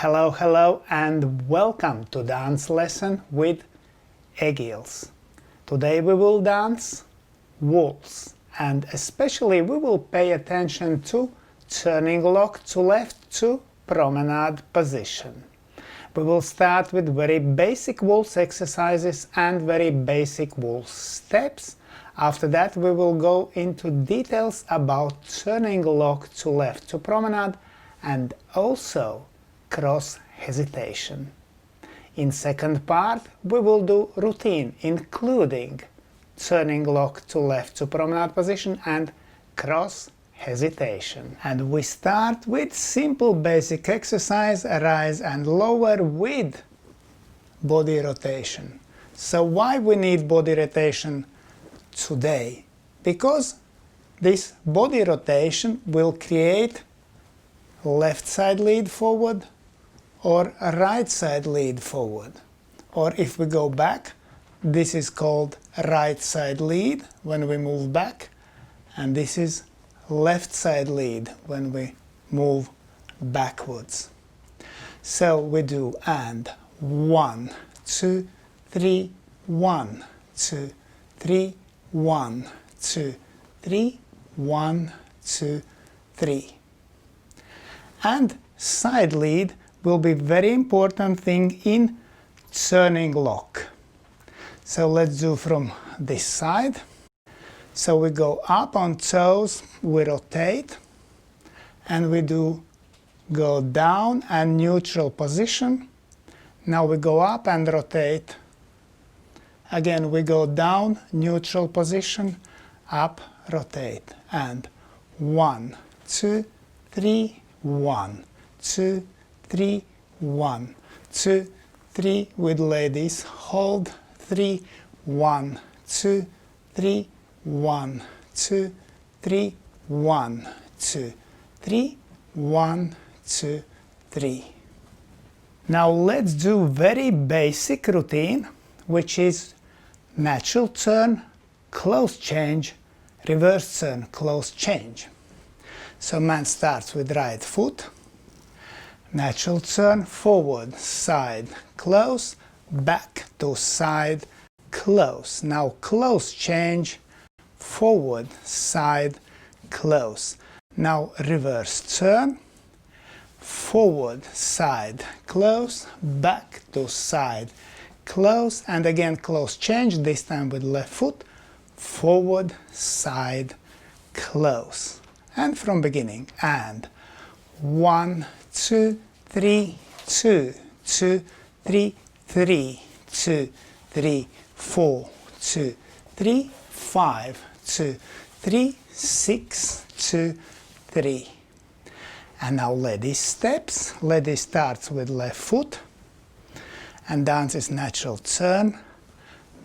Hello, hello, and welcome to dance lesson with Egils. Today we will dance waltz, and especially we will pay attention to turning lock to left to promenade position. We will start with very basic waltz exercises and very basic waltz steps. After that we will go into details about turning lock to left to promenade and also cross hesitation. In second part we will do routine including turning lock to left to promenade position and cross hesitation. And we start with simple basic exercise, rise and lower with body rotation. So why we need body rotation today? Because this body rotation will create left side lead forward or a right side lead forward. Or if we go back, this is called right side lead when we move back, and this is left side lead when we move backwards. So we do and 1, 2, 3, 1, 2, 3, 1, 2, 3, 1, 2, 3. And side lead will be very important thing in turning lock. So let's do from this side. So we go up on toes, we rotate, and we do go down and neutral position. Now we go up and rotate. Again we go down, neutral position, up, rotate, and 1, 2, 3, 1, 2, 3, 1, 2, 3 with ladies, hold, 3, 1, 2, 3, 1, 2, 3, 1, 2, 3, 1, 2, 3. Now let's do very basic routine, which is natural turn, close change, reverse turn, close change. So man starts with right foot, natural turn, forward, side, close, back to side, close. Now close change, forward, side, close. Now reverse turn, forward, side, close, back to side, close, and again close change, this time with left foot, forward, side, close. And from beginning, and 1, 2, 3, 2, 2, 3, 3, 2, 3, 4, 2, 3, 5, 2, 3, 6, 2, 3. And now lady steps. Lady starts with left foot and dances natural turn,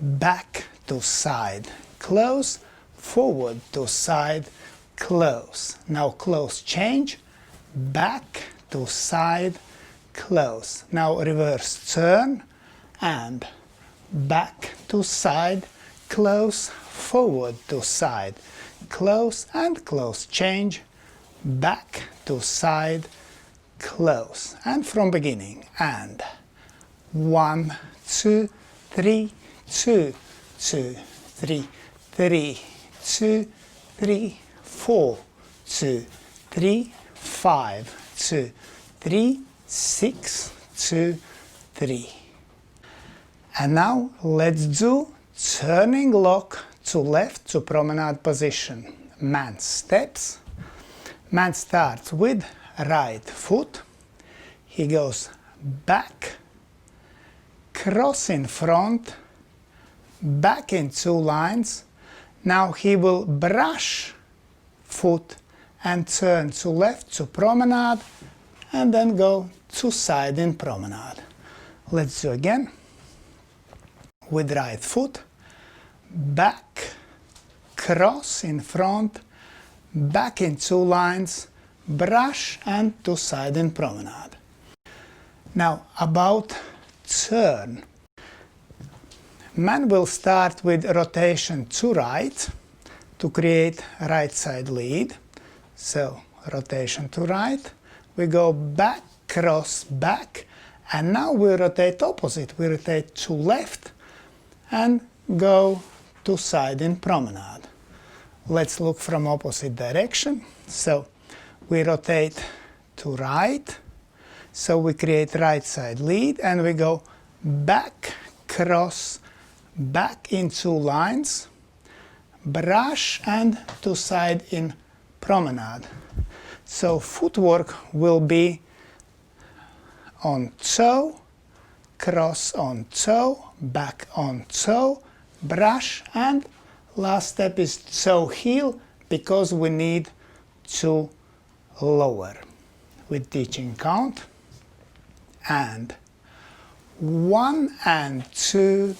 back to side, close, forward to side, close. Now close change, back to side, close. Now reverse turn and back to side, close, forward to side, close, and close change, back to side, close. And from beginning, and 1, 2, 3, 2, 2, 3, 3, 2, 3, 4, 2, 3, 5, 2, 3, 6, 2, 3. And now let's do turning lock to left to promenade position. Man steps. Man starts with right foot. He goes back, cross in front, back in 2 lines. Now he will brush foot and turn to left to promenade and then go to side in promenade. Let's do again. With right foot, back, cross in front, back in 2 lines, brush and to side in promenade. Now about turn. Man will start with rotation to right to create right side lead. So rotation to right, we go back, cross, back, and now we rotate opposite. We rotate to left and go to side in promenade. Let's look from opposite direction. So we rotate to right, so we create right side lead, and we go back, cross, back in 2 lines, brush, and to side in promenade. So footwork will be on toe, cross on toe, back on toe, brush, and last step is toe heel, because we need to lower with teaching count. And 1 and 2,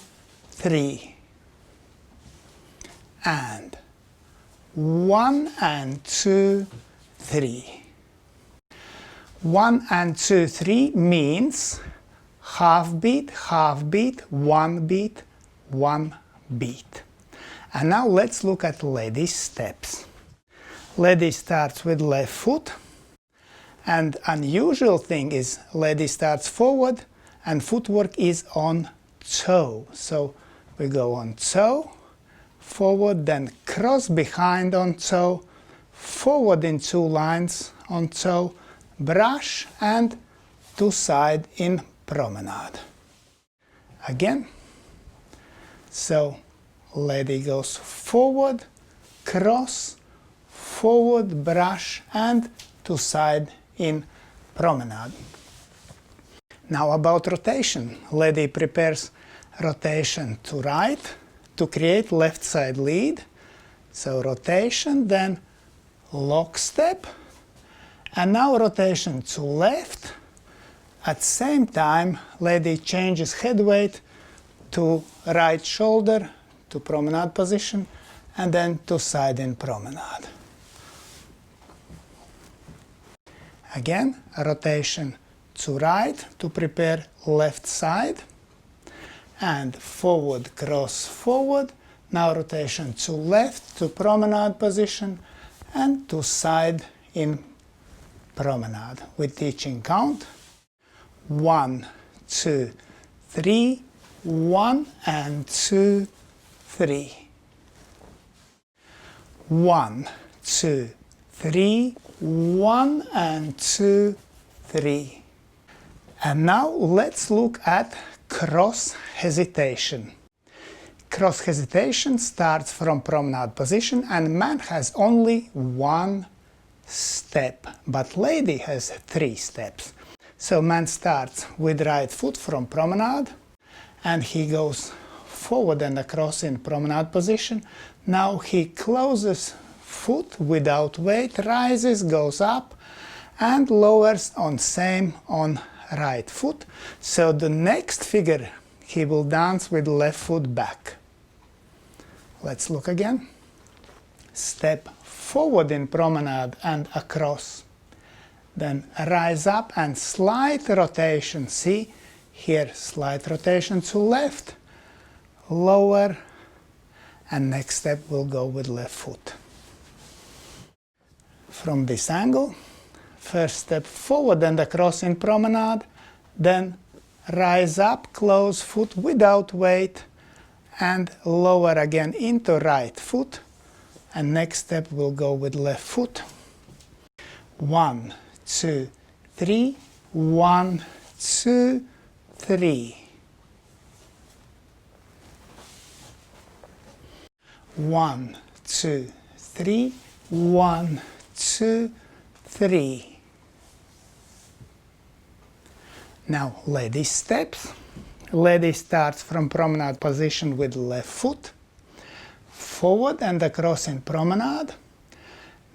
3. And 1 and 2, 3. 1 and 2, 3 means half beat, 1 beat, 1 beat. And now let's look at lady steps. Lady starts with left foot, and unusual thing is lady starts forward and footwork is on toe. So we go on toe, forward, then cross behind on toe, forward in 2 lines on toe, brush, and to side in promenade. Again, so lady goes forward, cross, forward, brush, and to side in promenade. Now about rotation. Lady prepares rotation to right to create left side lead. So rotation, then lock step, and now rotation to left. At the same time, lady changes head weight to right shoulder, to promenade position, and then to side in promenade. Again, rotation to right to prepare left side, and forward, cross, forward. Now rotation to left to promenade position and to side in promenade with teaching count. 1, 2, 3, 1 and 2, 3. 1, 2, 3, 1 and 2, 3. And now let's look at cross hesitation. Cross hesitation starts from promenade position, and man has only 1 step, but lady has 3 steps. So man starts with right foot from promenade, and he goes forward and across in promenade position. Now he closes foot without weight, rises, goes up, and lowers on same on right foot. So the next figure he will dance with left foot back. Let's look again. Step forward in promenade and across. Then rise up and slight rotation. See here, slight rotation to left, lower, and next step will go with left foot. From this angle, first step forward and across in promenade, then rise up, close foot without weight, and lower again into right foot, and next step will go with left foot. 1, 2, 3, 1, 2, 3. 1, 2, 3, 1, 2, 3. Now lady steps. Lady starts from promenade position with left foot, forward and across in promenade.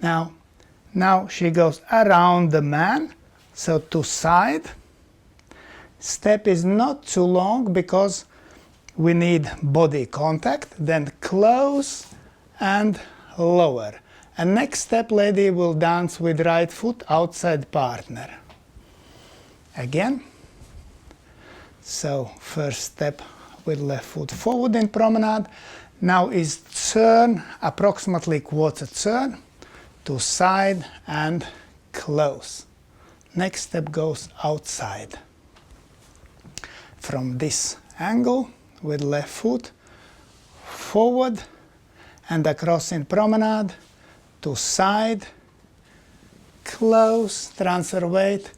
Now she goes around the man, so to side. Step is not too long because we need body contact, then close and lower. And next step, lady will dance with right foot outside partner. Again. So first step with left foot forward in promenade. Now is turn, approximately quarter turn, to side and close. Next step goes outside. From this angle with left foot, forward and across in promenade, to side, close, transfer weight,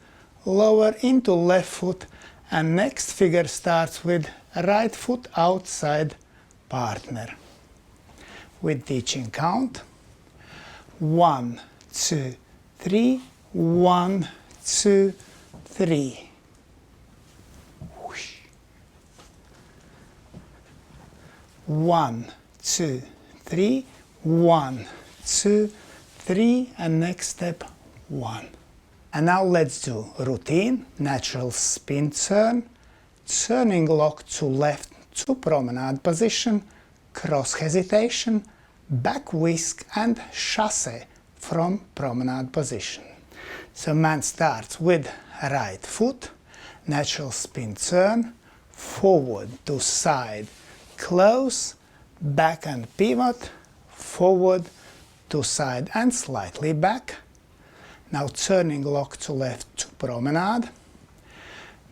lower into left foot, and next figure starts with right foot outside partner. With teaching count, 1, 2, 3, 1, 2, 3. Whoosh. 1, 2, 3, 1, 2, 3, and next step 1. And now let's do routine, natural spin turn, turning lock to left to promenade position, cross hesitation, back whisk and chasse from promenade position. So man starts with right foot, natural spin turn, forward to side, close, back and pivot, forward to side and slightly back. Now turning lock to left to promenade,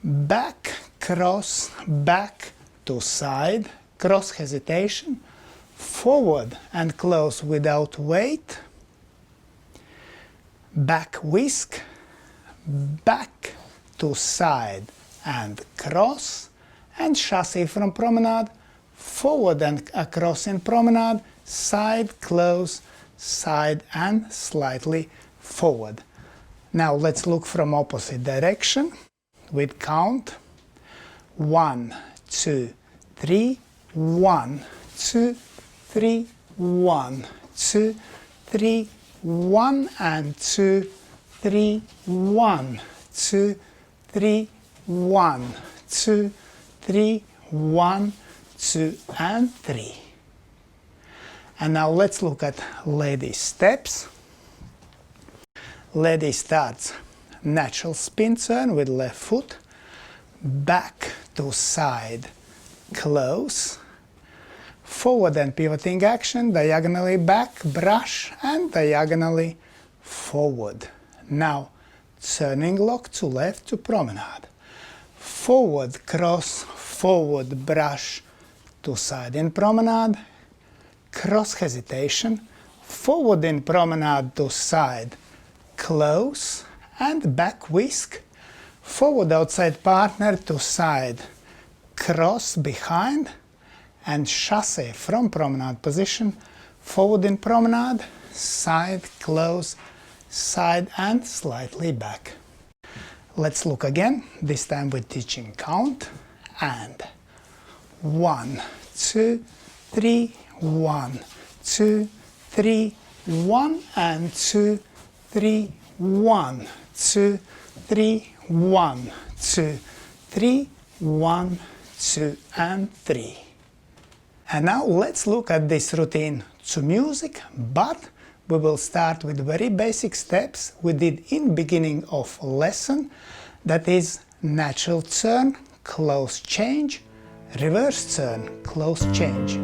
back, cross, back to side, cross hesitation, forward and close without weight, back whisk, back to side and cross, and chasse from promenade, forward and across in promenade, side, close, side and slightly forward. Now let's look from opposite direction with count 1, 2, 3, 1, 2, 3, 1, 2, 3, 1 and 2, 3, 1, 2, 3, 1, 2, 3, 1, 2 and 3. And now let's look at lady steps. Lady starts natural spin turn with left foot, back to side, close, forward and pivoting action, diagonally back, brush and diagonally forward. Now turning lock to left to promenade, forward cross, forward brush to side in promenade, cross hesitation, forward in promenade to side, close and back whisk, forward outside partner to side, cross behind and chasse from promenade position, forward in promenade, side, close, side and slightly back. Let's look again, this time with teaching count, and 1, 2, 3, 1, 2, 3, 1 and 2, 3, 1, 2, 3, 1, 2, 3, 1, 2 and 3. And now let's look at this routine to music, but we will start with very basic steps we did in beginning of lesson, that is natural turn, close change, reverse turn, close change.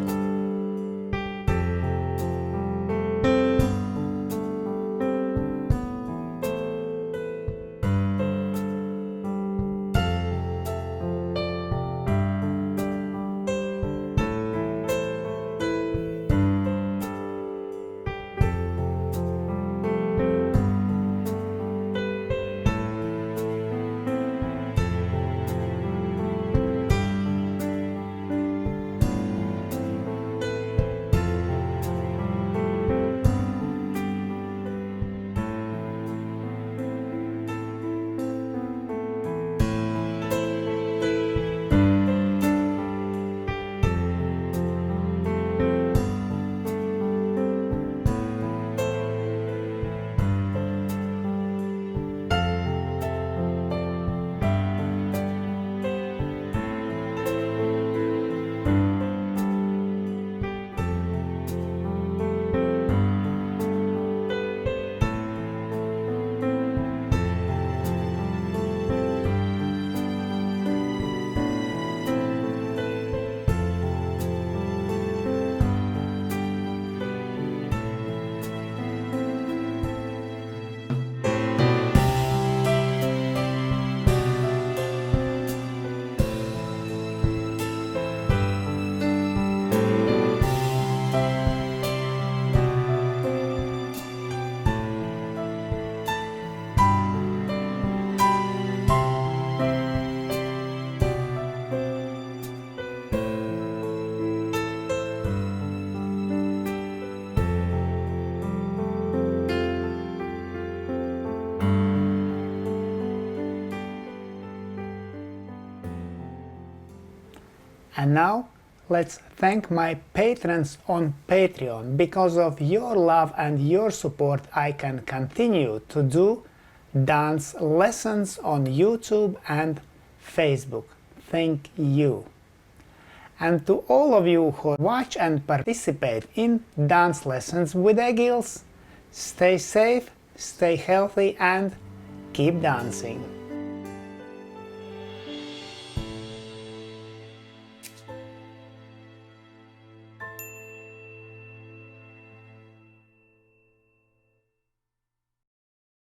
And now let's thank my patrons on Patreon. Because of your love and your support, I can continue to do dance lessons on YouTube and Facebook. Thank you. And to all of you who watch and participate in dance lessons with Egils, stay safe, stay healthy and keep dancing.